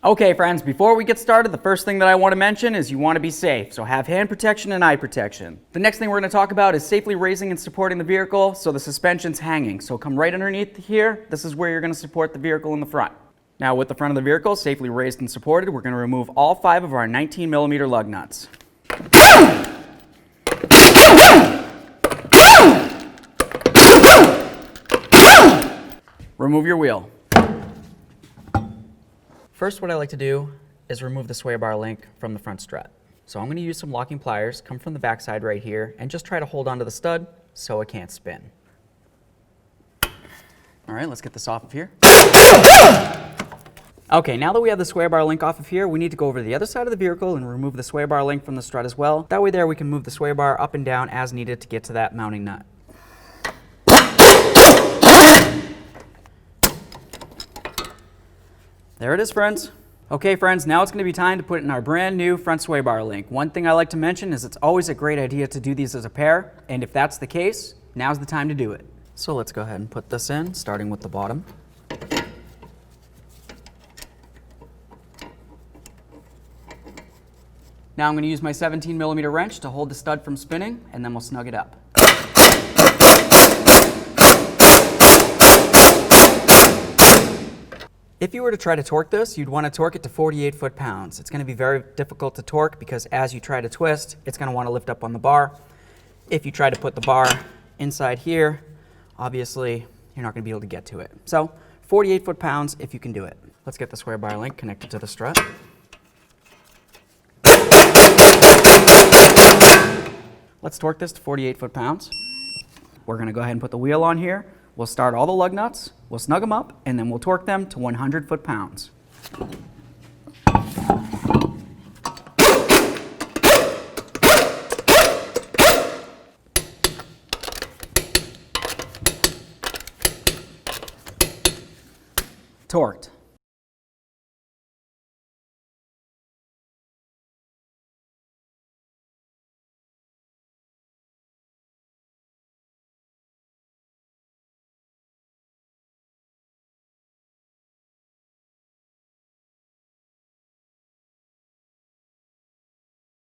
Okay friends, before we get started, the first thing that I want to mention is you want to be safe, so have hand protection and eye protection. The next thing we're going to talk about is safely raising and supporting the vehicle so the suspension's hanging. So come right underneath here, this is where you're going to support the vehicle in the front. Now with the front of the vehicle safely raised and supported, we're going to remove all 5 of our 19mm lug nuts. Remove your wheel. First, what I like to do is remove the sway bar link from the front strut. So I'm going to use some locking pliers, come from the back side right here, and just try to hold onto the stud so it can't spin. All right, let's get this off of here. Okay, now that we have the sway bar link off of here, we need to go over to the other side of the vehicle and remove the sway bar link from the strut as well. That way there we can move the sway bar up and down as needed to get to that mounting nut. There it is, friends. Okay, friends, now it's going to be time to put in our brand new front sway bar link. One thing I like to mention is it's always a great idea to do these as a pair, and if that's the case, now's the time to do it. So let's go ahead and put this in, starting with the bottom. Now I'm going to use my 17mm wrench to hold the stud from spinning, and then we'll snug it up. If you were to try to torque this, you'd want to torque it to 48 foot-pounds. It's going to be very difficult to torque because as you try to twist, it's going to want to lift up on the bar. If you try to put the bar inside here, obviously you're not going to be able to get to it. So 48 foot-pounds if you can do it. Let's get the sway bar link connected to the strut. Let's torque this to 48 foot-pounds. We're going to go ahead and put the wheel on here. We'll start all the lug nuts, we'll snug them up, and then we'll torque them to 100 foot-pounds. Torqued.